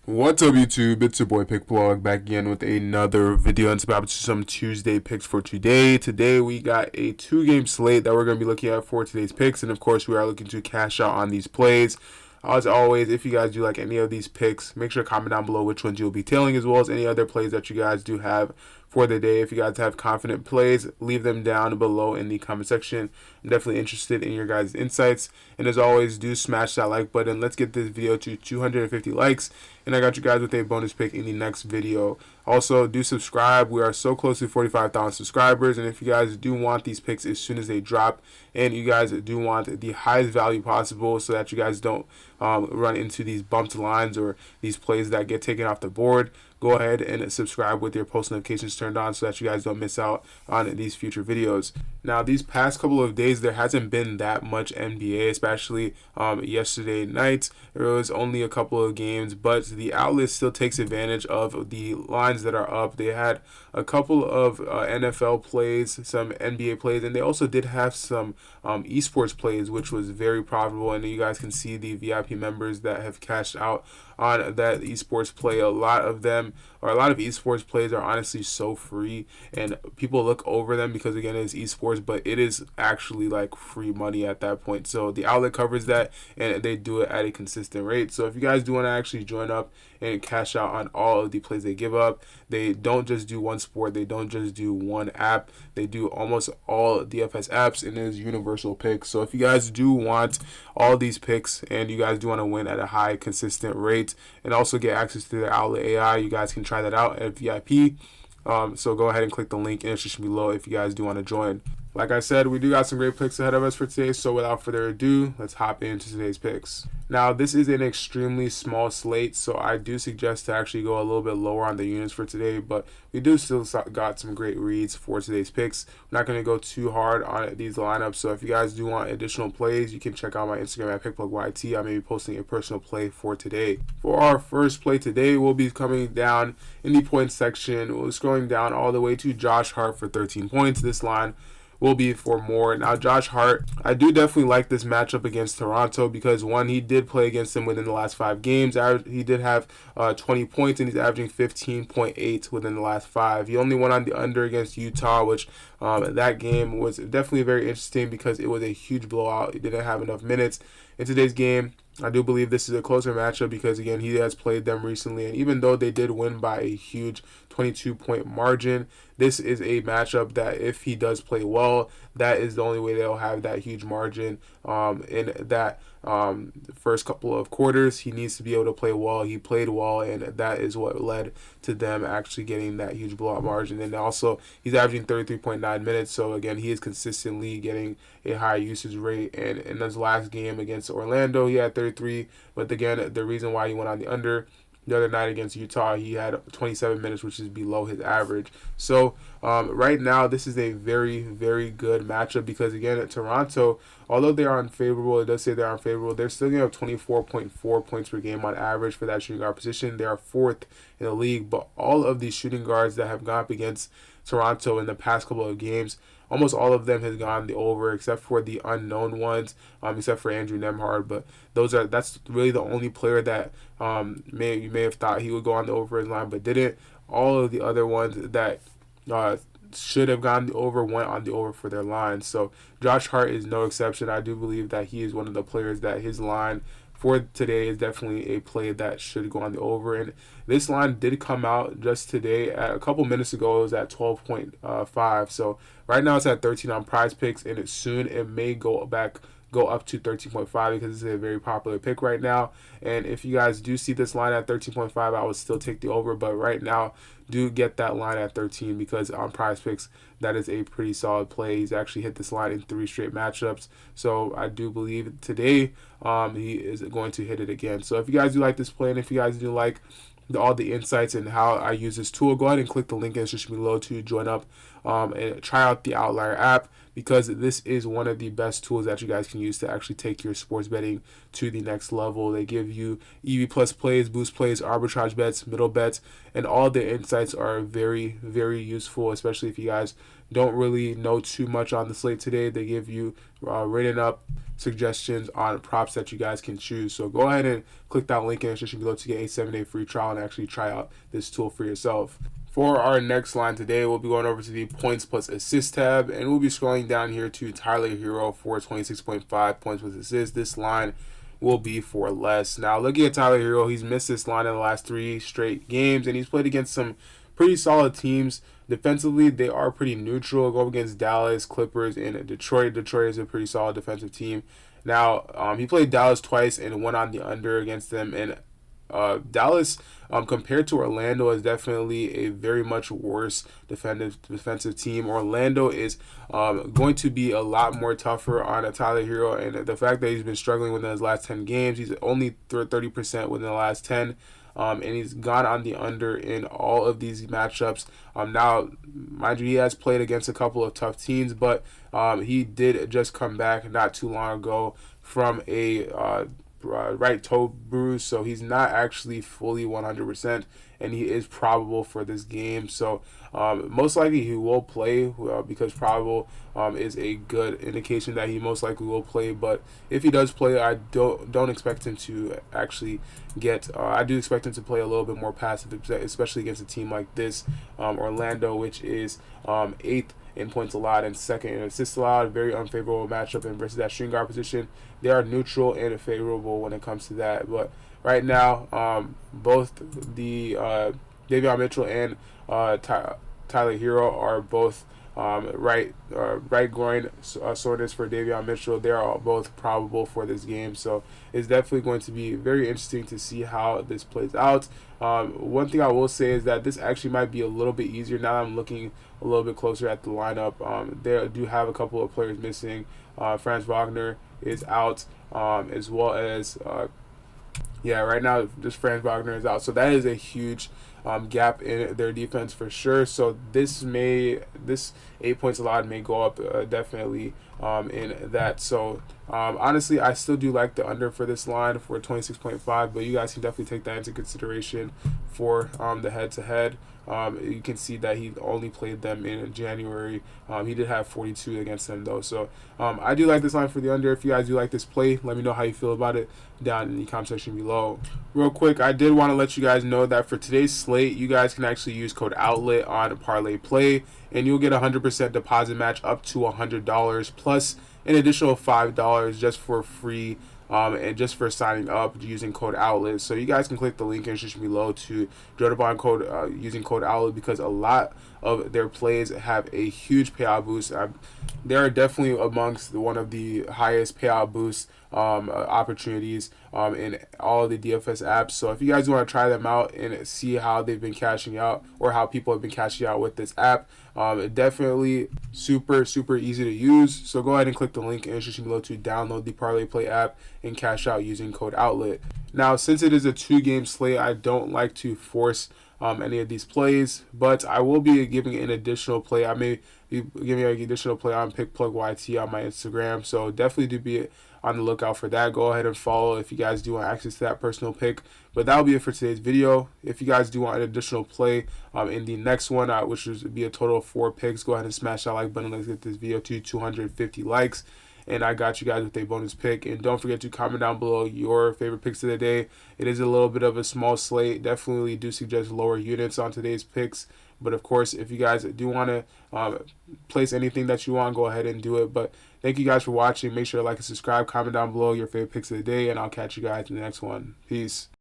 What's up, YouTube? It's your boy PickBlog back again with another video. And it's about some Tuesday picks for today. Today we got a 2-game slate that we're going to be looking at for today's picks, and of course we are looking to cash out on these plays. As always, if you guys do like any of these picks, make sure to comment down below which ones you'll be tailing, as well as any other plays that you guys do have for the day. If you guys have confident plays, leave them down below in the comment section. I'm definitely interested in your guys' insights. And as always, do smash that like button. Let's get this video to 250 likes. And I got you guys with a bonus pick in the next video. Also, do subscribe. We are so close to 45,000 subscribers. And if you guys do want these picks as soon as they drop, and you guys do want the highest value possible so that you guys don't run into these bumped lines or these plays that get taken off the board, go ahead and subscribe with your post notifications turned on so that you guys don't miss out on these future videos. Now, these past couple of days, there hasn't been that much NBA, especially yesterday night. There was only a couple of games, but the outlet still takes advantage of the lines that are up. They had a couple of NFL plays, some NBA plays, and they also did have some esports plays, which was very profitable. And you guys can see the VIP members that have cashed out on that esports play. A lot of esports plays are honestly so free, and people look over them because again it's esports, but it is actually like free money at that point. So the outlet covers that, and they do it at a consistent rate. So if you guys do want to actually join up and cash out on all of the plays they give up, they don't just do one sport, they don't just do one app, they do almost all DFS apps, and there's universal picks. So if you guys do want all these picks and you guys do want to win at a high consistent rate and also get access to the outlet AI, you guys can try that out at VIP. So go ahead and click the link in the description below if you guys do want to join. Like I said, we do got some great picks ahead of us for today, so without further ado, let's hop into today's picks. Now, this is an extremely small slate, so I do suggest to actually go a little bit lower on the units for today, but we do still got some great reads for today's picks. We're not going to go too hard on these lineups, so if you guys do want additional plays, you can check out my Instagram at PickBlogYT. I may be posting a personal play for today. For our first play today, we'll be coming down in the points section. We're scrolling down all the way to Josh Hart for 13 points. This line will be for more. Now, Josh Hart, I do definitely like this matchup against Toronto because, one, he did play against them within the last 5 games. He did have 20 points, and he's averaging 15.8 within the last 5. He only went on the under against Utah, which that game was definitely very interesting because it was a huge blowout. He didn't have enough minutes. In today's game, I do believe this is a closer matchup because, again, he has played them recently. And even though they did win by a huge 22-point margin, this is a matchup that if he does play well, that is the only way they'll have that huge margin in that first couple of quarters. He needs to be able to play well. He played well, and that is what led to them actually getting that huge blowout margin. And also, he's averaging 33.9 minutes. So, again, he is consistently getting a high usage rate. And in his last game against Orlando, he had 33. But, again, the reason why he went on the under the other night against Utah, he had 27 minutes, which is below his average. So right now, this is a very, very good matchup because, again, at Toronto, although they are unfavorable, it does say they're unfavorable, they're still going to have 24.4 points per game on average for that shooting guard position. They are 4th in the league, but all of these shooting guards that have gone up against Toronto in the past couple of games, almost all of them has gone the over, except for the unknown ones, except for Andrew Nembhard. But that's really the only player that you may have thought he would go on the over his line, but didn't. All of the other ones that should have gone the over went on the over for their line. So Josh Hart is no exception. I do believe that he is one of the players that his line for today is definitely a play that should go on the over. And this line did come out just today. A couple minutes ago, it was at 12.5. So right now it's at 13 on PrizePicks, and soon it may go up to 13.5 because this is a very popular pick right now. And if you guys do see this line at 13.5, I would still take the over. But right now, do get that line at 13 because on PrizePicks, that is a pretty solid play. He's actually hit this line in 3 straight matchups. So I do believe today he is going to hit it again. So if you guys do like this play, and if you guys do like all the insights and how I use this tool, go ahead and click the link in the description below to join up and try out the Outlier app, because this is one of the best tools that you guys can use to actually take your sports betting to the next level. They give you EV plus plays, boost plays, arbitrage bets, middle bets, and all the insights are very, very useful, especially if you guys don't really know too much on the slate today. They give you written up suggestions on props that you guys can choose. So go ahead and click that link in the description below to get a 7-day free trial and actually try out this tool for yourself. For our next line today, we'll be going over to the points plus assist tab, and we'll be scrolling down here to Tyler Herro for 26.5 points plus assist. This line will be for less. Now, looking at Tyler Herro, he's missed this line in the last 3 straight games, and he's played against some pretty solid teams. Defensively, they are pretty neutral. Go against Dallas, Clippers, and Detroit. Detroit is a pretty solid defensive team. Now, he played Dallas twice and went on the under against them, and Dallas, compared to Orlando, is definitely a very much worse defensive team. Orlando is going to be a lot more tougher on Tyler Herro, and the fact that he's been struggling within his last 10 games, he's only 30% within the last 10. And he's gone on the under in all of these matchups. Now, mind you, he has played against a couple of tough teams, but he did just come back not too long ago from a right toe bruise, so he's not actually fully 100%, and he is probable for this game. So most likely he will play because probable is a good indication that he most likely will play. But if he does play, I don't expect him to actually get. I do expect him to play a little bit more passive, especially against a team like this, Orlando, which is 8th in points allowed and 2nd in assists allowed. Very unfavorable matchup, and versus that shooting guard position, they are neutral and favorable when it comes to that. But right now, both the Davion Mitchell and Tyler Herro are both right groin soreness for Davion Mitchell. They are both probable for this game, so it's definitely going to be very interesting to see how this plays out. One thing I will say is that this actually might be a little bit easier now that I'm looking a little bit closer at the lineup. They do have a couple of players missing. Franz Wagner is out, as well as right now just Franz Wagner is out, so that is a huge gap in their defense for sure. So this 8 points allowed may go up definitely in that. So honestly, I still do like the under for this line for 26.5, but you guys can definitely take that into consideration for the head-to-head. You can see that he only played them in January. He did have 42 against them though. So I do like this line for the under. If you guys do like this play, let me know how you feel about it down in the comment section below. Real quick, I did want to let you guys know that for today's slate, you guys can actually use code OUTLET on Parlay Play, and you'll get a 100% deposit match up to $100 plus an additional $5 just for free. And just for signing up using code OUTLET. So you guys can click the link in the description below to join up on code using code OUTLET, because a lot of their plays have a huge payout boost. They are definitely amongst one of the highest payout boost opportunities in all of the DFS apps. So if you guys want to try them out and see how they've been cashing out, or how people have been cashing out with this app, definitely super easy to use. So go ahead and click the link in the description below to download the Parlay Play app and cash out using code OUTLET. Now, since it is a 2-game slate, I don't like to force any of these plays, but I will be giving an additional play. I may be giving an additional play on PickPlugYT on my Instagram, so definitely do be on the lookout for that. Go ahead and follow if you guys do want access to that personal pick. But that will be it for today's video. If you guys do want an additional play in the next one, which would be a total of 4 picks, go ahead and smash that like button. Let's get this video to 250 likes. And I got you guys with a bonus pick. And don't forget to comment down below your favorite picks of the day. It is a little bit of a small slate. Definitely do suggest lower units on today's picks. But of course, if you guys do want to place anything that you want, go ahead and do it. But thank you guys for watching. Make sure to like and subscribe. Comment down below your favorite picks of the day. And I'll catch you guys in the next one. Peace.